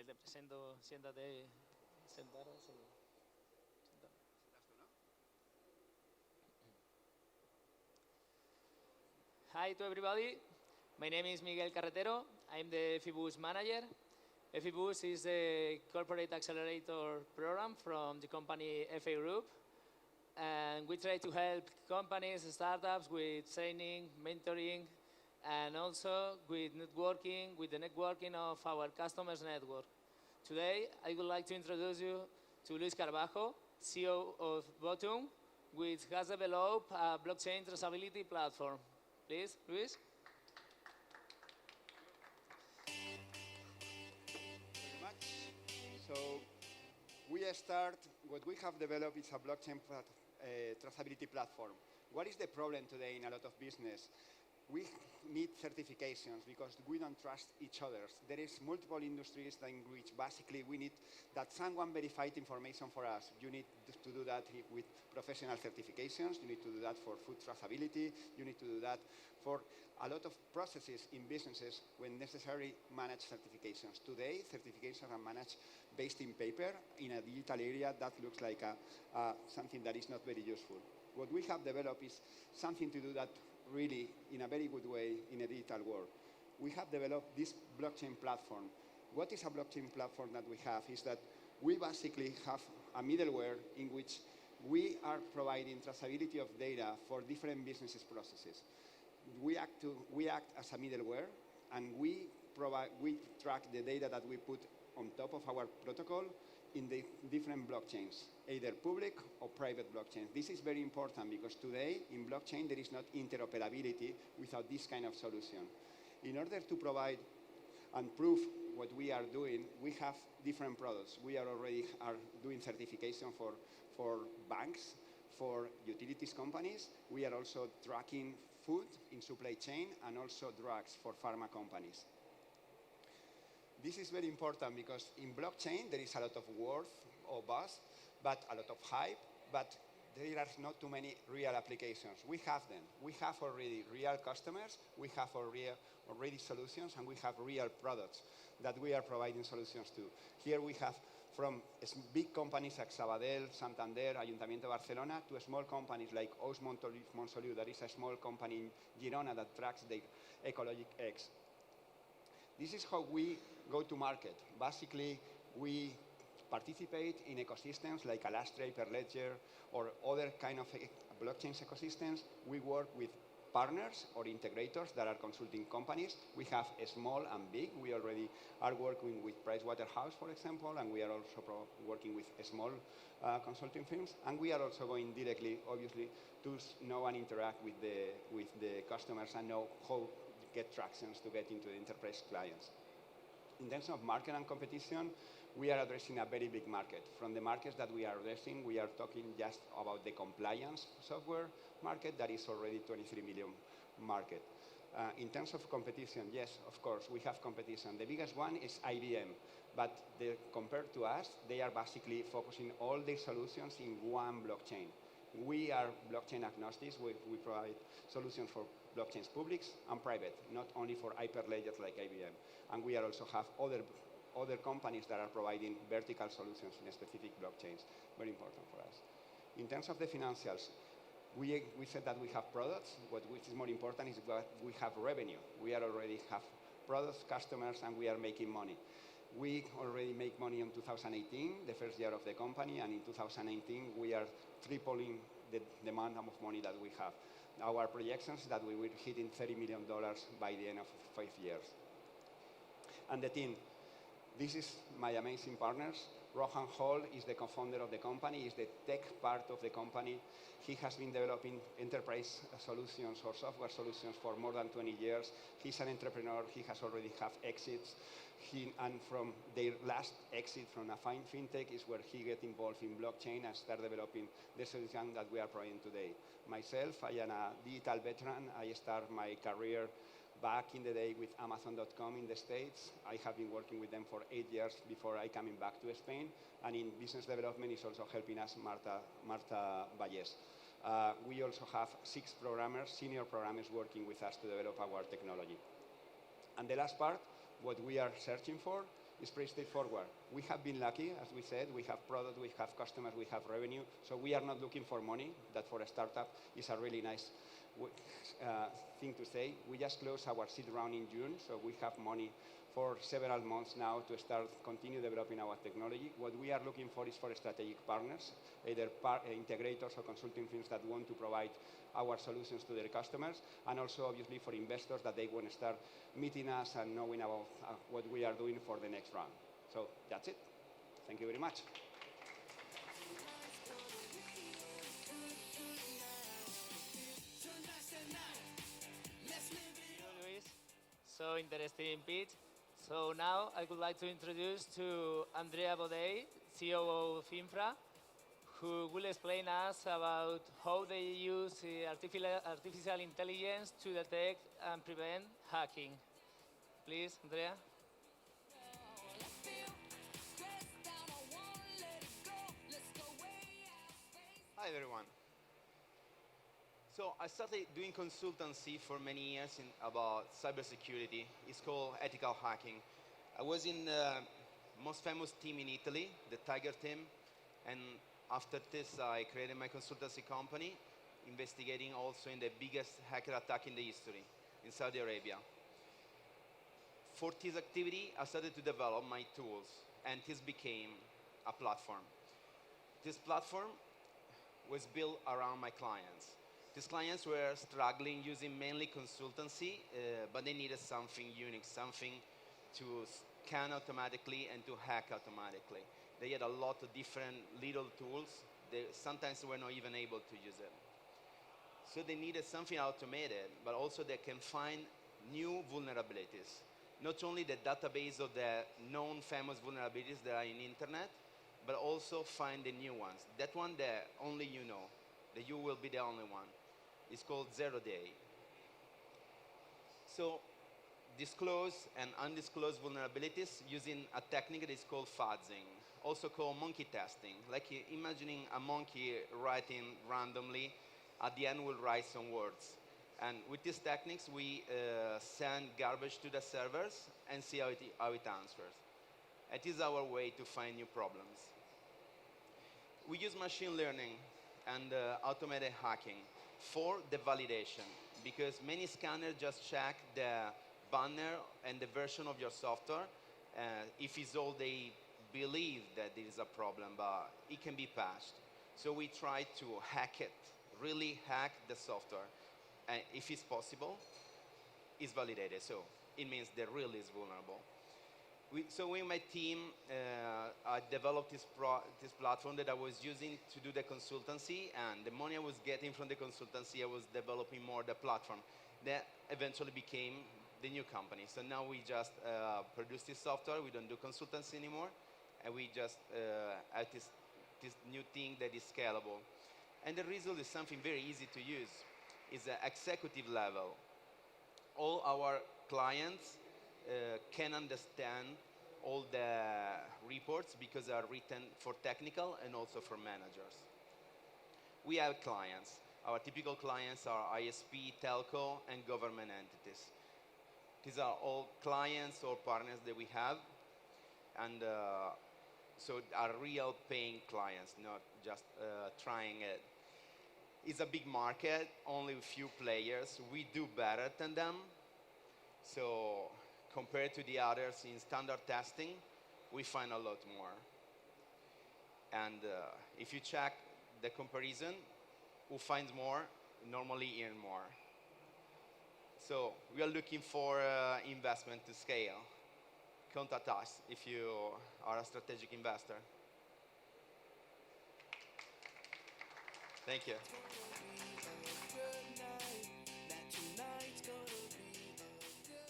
te presento, siéntate, sentaros. Hi to everybody. My name is Miguel Carretero. I'm the FIBUS manager. FIBUS is the corporate accelerator program from the company FA Group. And we try to help companies, startups with training, mentoring, and also with networking, with the networking of our customers network. Today, I would like to introduce you to Luis Carbajo, CEO of Vottum, which has developed a blockchain traceability platform. Please, Luis. Very much. So we start, what we have developed is a blockchain traceability platform. What is the problem today in a lot of business? We need certifications because we don't trust each other. There is multiple industries in which basically we need that someone verified information for us. You need to do that with professional certifications. You need to do that for food traceability. You need to do that for a lot of processes in businesses when necessary manage certifications. Today, certifications are managed based in paper in a digital area that looks like something that is not very useful. What we have developed is something to do that really in a very good way in a digital world. We have developed this blockchain platform. What is a blockchain platform that we have is that we basically have a middleware in which we are providing traceability of data for different businesses processes. We act as a middleware, and we track the data that we put on top of our protocol in the different blockchains, either public or private blockchains. This is very important because today in blockchain there is not interoperability without this kind of solution. In order to provide and prove what we are doing, we have different products. We are already doing certification for banks, for utilities companies. We are also tracking food in supply chain and also drugs for pharma companies. This is very important because in blockchain there is a lot of worth or buzz, but a lot of hype, but there are not too many real applications. We have them. We have already real customers, we have already solutions, and we have real products that we are providing solutions to. Here we have from big companies like Sabadell, Santander, Ayuntamiento de Barcelona, to small companies like Os Montoliu, that is a small company in Girona that tracks the ecologic eggs. This is how we go to market. Basically, we participate in ecosystems like Alastra, Hyperledger, or other kind of blockchain ecosystems. We work with partners or integrators that are consulting companies. We have a small and big. We already are working with Pricewaterhouse, for example, and we are also working with small consulting firms. And we are also going directly, obviously, to know and interact with the customers and know how get tractions to get into the enterprise clients. In terms of market and competition, we are addressing a very big market. From the markets that we are addressing, we are talking just about the compliance software market that is already 23 million market. In terms of competition, yes, of course, we have competition. The biggest one is IBM, but compared to us, they are basically focusing all their solutions in one blockchain. We are blockchain agnostic. We provide solutions for blockchains public and private, not only for hyperledgers like IBM. And we also have other companies that are providing vertical solutions in specific blockchains. Very important for us. In terms of the financials, we said that we have products. Which is more important is that we have revenue. We already have products, customers, and we are making money. We already make money in 2018, the first year of the company, and in 2019 we are tripling the amount of money that we have. Our projections is that we will hit in $30 million by the end of 5 years. And the team, this is my amazing partners. Rohan Hall is the co-founder of the company, is the tech part of the company. He has been developing enterprise solutions or software solutions for more than 20 years. He's an entrepreneur. He has already have exits. And from their last exit from a fintech is where he get involved in blockchain and start developing the solution that we are providing today. Myself, I am a digital veteran. I start my career back in the day with Amazon.com in the States. I have been working with them for 8 years before I coming back to Spain. And in business development is also helping us Marta Valles. We also have 6 programmers, senior programmers working with us to develop our technology. And the last part, what we are searching for It's pretty straightforward. We have been lucky, as we said. We have product, we have customers, we have revenue. So we are not looking for money. That for a startup is a really nice thing to say. We just closed our seed round in June, so we have money for several months now to start continue developing our technology. What we are looking for is for strategic partners, either integrators or consulting firms that want to provide our solutions to their customers, and also obviously for investors that they want to start meeting us and knowing about what we are doing for the next round. So that's it. Thank you very much. Luis. So interesting pitch. So now I would like to introduce to Andrea Bodei, COO of Infra, who will explain us about how they use artificial intelligence to detect and prevent hacking. Please, Andrea. Hi everyone. So I started doing consultancy for many years about cybersecurity. It's called ethical hacking. I was in the most famous team in Italy, the Tiger team, and after this I created my consultancy company, investigating also in the biggest hacker attack in the history, in Saudi Arabia. For this activity, I started to develop my tools, and this became a platform. This platform was built around my clients. These clients were struggling using mainly consultancy, but they needed something unique, something to scan automatically and to hack automatically. They had a lot of different little tools. They sometimes were not even able to use it. So they needed something automated, but also they can find new vulnerabilities. Not only the database of the known famous vulnerabilities that are in internet, but also find the new ones. That one that only you know, that you will be the only one. It's called 0 day. So disclose and undisclosed vulnerabilities using a technique that is called fuzzing, also called monkey testing. Like imagining a monkey writing randomly, at the end will write some words. And with these techniques, we send garbage to the servers and see how it answers. It is our way to find new problems. We use machine learning and automated hacking for the validation, because many scanners just check the banner and the version of your software. If it's all they believe that there is a problem, but it can be patched. So we try to hack it, really hack the software. If it's possible, it's validated. So it means the real is vulnerable. So with my team, I developed this platform that I was using to do the consultancy, and the money I was getting from the consultancy, I was developing more the platform. That eventually became the new company. So now we just produce this software. We don't do consultancy anymore, and we just have this new thing that is scalable. And the result is something very easy to use. It's at executive level. All our clients can understand all the reports because they are written for technical and also for managers. We have clients. Our typical clients are ISP, telco, and government entities. These are all clients or partners that we have, and so are real paying clients, not just trying it. It's a big market, only a few players. We do better than them. So compared to the others in standard testing, we find a lot more. And if you check the comparison, who finds more normally earn more. So we are looking for investment to scale. Contact us if you are a strategic investor. Thank you.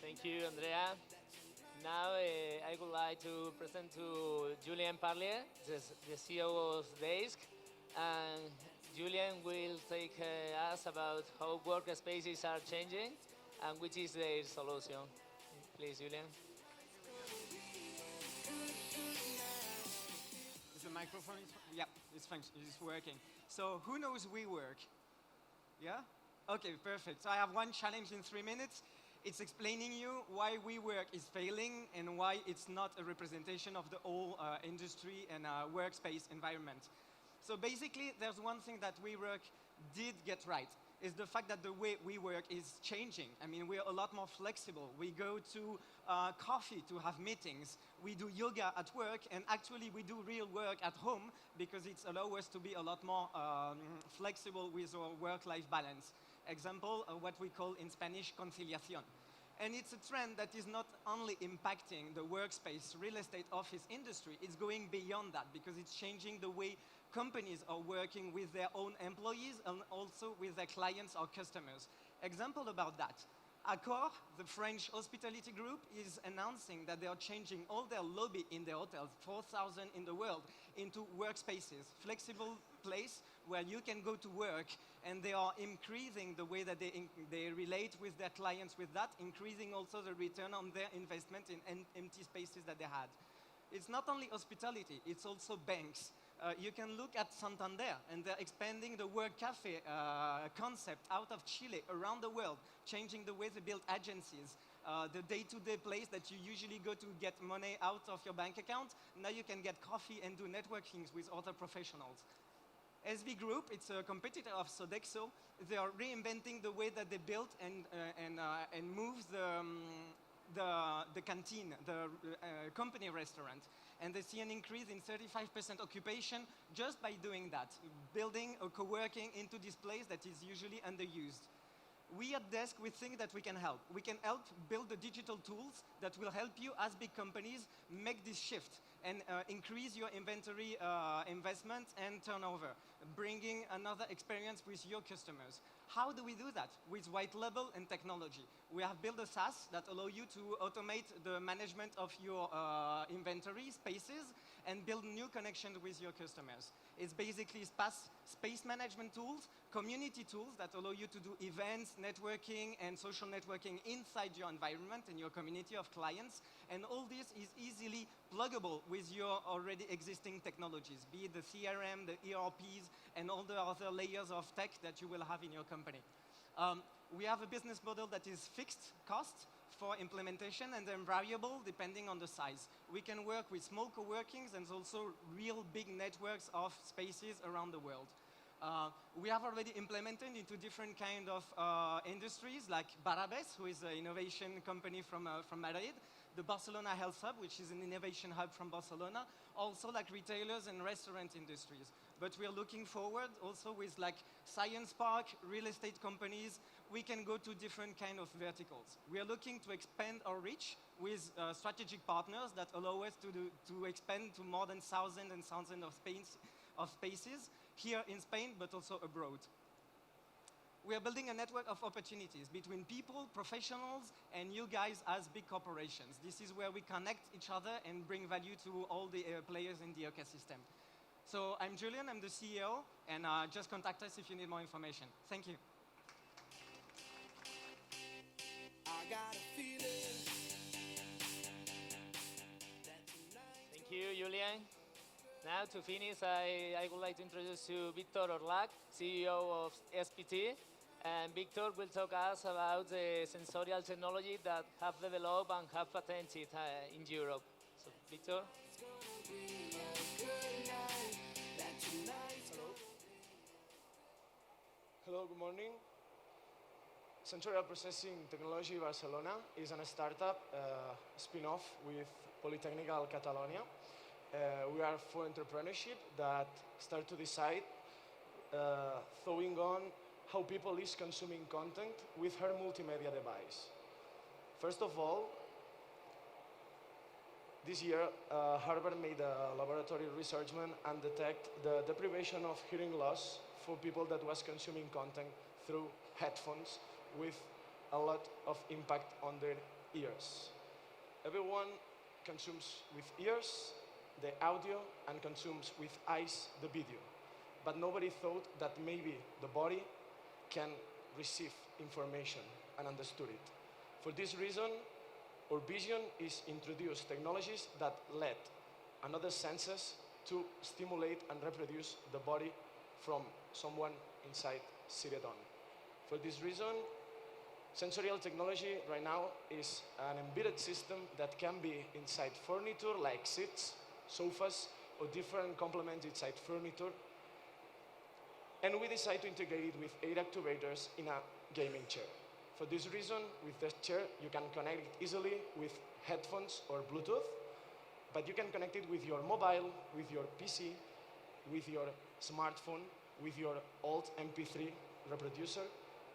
Thank you, Andrea. Now I would like to present to Julien Parlier, the CEO of Daysk. And Julien will take us about how workspaces are changing and which is their solution. Please, Julien. Is the microphone? Yeah, it's fine. It's working. So who knows WeWork? Yeah? Okay, perfect. So I have one challenge in 3 minutes. It's explaining you why WeWork is failing and why it's not a representation of the whole industry and workspace environment. So basically, there's one thing that WeWork did get right, is the fact that the way we work is changing. I mean, we're a lot more flexible. We go to coffee to have meetings. We do yoga at work, and actually we do real work at home because it allows us to be a lot more flexible with our work-life balance. Example, what we call in Spanish, conciliación. And it's a trend that is not only impacting the workspace, real estate office industry, it's going beyond that because it's changing the way companies are working with their own employees and also with their clients or customers. Example about that. Accor, the French hospitality group, is announcing that they are changing all their lobby in their hotels, 4,000 in the world, into workspaces, flexible place where you can go to work, and they are increasing the way that they relate with their clients with that, increasing also the return on their investment in empty spaces that they had. It's not only hospitality, it's also banks. You can look at Santander, and they're expanding the work cafe concept out of Chile around the world, changing the way they build agencies. The day-to-day place that you usually go to get money out of your bank account, now you can get coffee and do networking with other professionals. SV Group, it's a competitor of Sodexo. They are reinventing the way that they build and move the canteen, the company restaurant. And they see an increase in 35% occupation just by doing that, building a co-working into this place that is usually underused. We at Daysk, we think that we can help. We can help build the digital tools that will help you as big companies make this shift and increase your inventory investment and turnover, bringing another experience with your customers. How do we do that? With white label and technology. We have built a SaaS that allow you to automate the management of your inventory spaces and build new connections with your customers. It's basically space management tools, community tools that allow you to do events, networking, and social networking inside your environment and your community of clients. And all this is easily pluggable with your already existing technologies, be it the CRM, the ERPs, and all the other layers of tech that you will have in your company. We have a business model that is fixed cost for implementation and then variable depending on the size. We can work with small co-workings and also real big networks of spaces around the world. We have already implemented into different kind of industries like Barabes, who is an innovation company from Madrid, the Barcelona Health Hub, which is an innovation hub from Barcelona, also like retailers and restaurant industries. But we are looking forward also with like science park, real estate companies. We can go to different kind of verticals. We are looking to expand our reach with strategic partners that allow us to expand to more than thousands and thousands of spaces here in Spain, but also abroad. We are building a network of opportunities between people, professionals, and you guys as big corporations. This is where we connect each other and bring value to all the players in the ecosystem. So I'm Julian, I'm the CEO, and just contact us if you need more information. Thank you. Thank you, Julian. Now, to finish, I would like to introduce you Victor Orlac, CEO of SPT. And Victor will talk us about the sensorial technology that have developed and have patented in Europe. So, Victor. Hello, good morning. Sensorial Processing Technology Barcelona is a startup spin-off with Politècnica Catalonia. We are for entrepreneurship that start to decide throwing on how people is consuming content with her multimedia device. First of all, this year, Harvard made a laboratory research and detect the deprivation of hearing loss for people that was consuming content through headphones with a lot of impact on their ears. Everyone consumes with ears the audio and consumes with eyes the video. But nobody thought that maybe the body can receive information and understood it. For this reason, our vision is introduce technologies that let another senses to stimulate and reproduce the body from someone inside seated on. For this reason, Sensorial technology right now is an embedded system that can be inside furniture like seats, sofas, or different complements inside furniture. And we decided to integrate it with 8 actuators in a gaming chair. For this reason, with this chair, you can connect it easily with headphones or Bluetooth, but you can connect it with your mobile, with your PC, with your smartphone, with your old MP3 reproducer,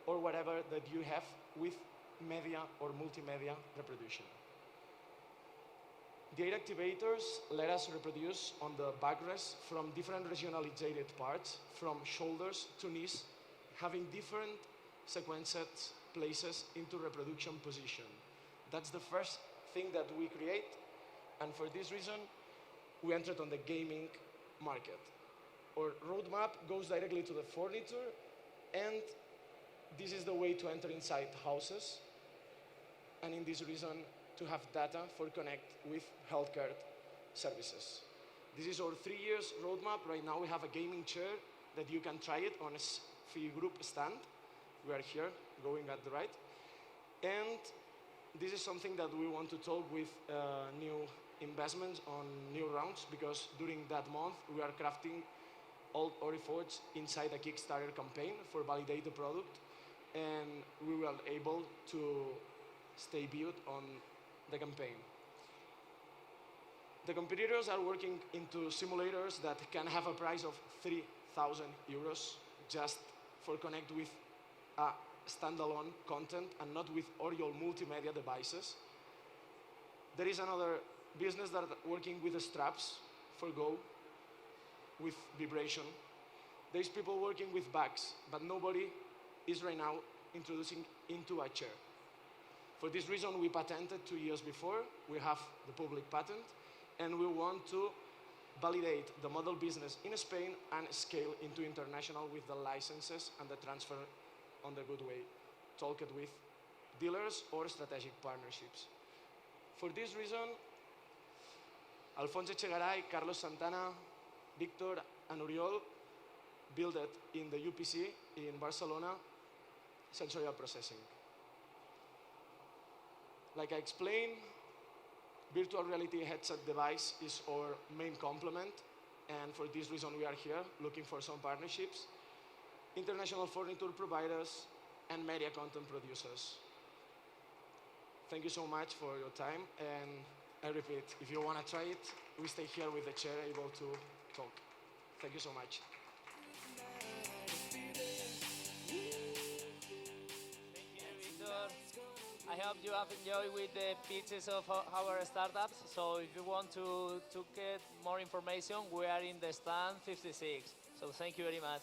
or whatever that you have with media or multimedia reproduction. The 8 activators let us reproduce on the backrest from different regionalized parts, from shoulders to knees, having different sequenced places into reproduction position. That's the first thing that we create, and for this reason, we entered on the gaming market. Our roadmap goes directly to the furniture, and this is the way to enter inside houses, and in this reason, to have data for connect with healthcare services. This is our 3 years roadmap. Right now we have a gaming chair that you can try it on a free group stand. We are here, going at the right. And this is something that we want to talk with new investments on new rounds, because during that month we are crafting all our efforts inside a Kickstarter campaign for validate the product, and we were able to stay built on the campaign. The competitors are working into simulators that can have a price of 3,000 euros just for connect with a standalone content and not with all your multimedia devices. There is another business that are working with the straps for Go, with vibration. There's people working with bags, but nobody is right now introducing into a chair. For this reason, we patented 2 years before. We have the public patent, and we want to validate the model business in Spain and scale into international with the licenses and the transfer on the good way, talk it with dealers or strategic partnerships. For this reason, Alfonso Echegaray, Carlos Santana, Victor, and Oriol built it in the UPC in Barcelona, sensorial processing. Like I explained, virtual reality headset device is our main complement, and for this reason we are here looking for some partnerships, international furniture providers, and media content producers. Thank you so much for your time, and I repeat, if you want to try it, we stay here with the chair able to talk. Thank you so much. I hope you have enjoyed with the pitches of our startups. So if you want to get more information, we are in the stand 56. So thank you very much.